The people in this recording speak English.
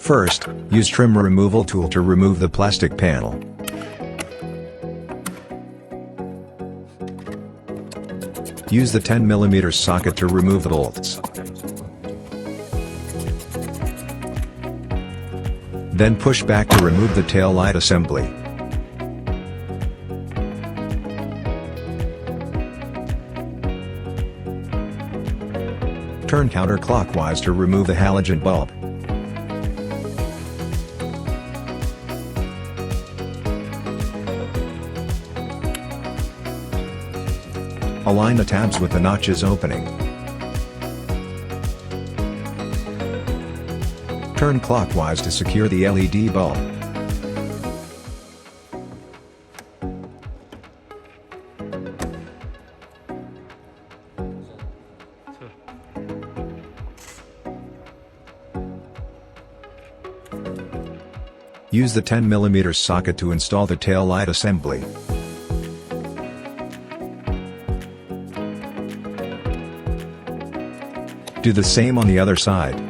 First, use trim removal tool to remove the plastic panel. Use the 10mm socket to remove the bolts. Then push back to remove the tail light assembly. Turn counterclockwise to remove the halogen bulb. Align the tabs with the notches opening. Turn clockwise to secure the LED bulb. Use the 10mm socket to install the tail light assembly. Do the same on the other side.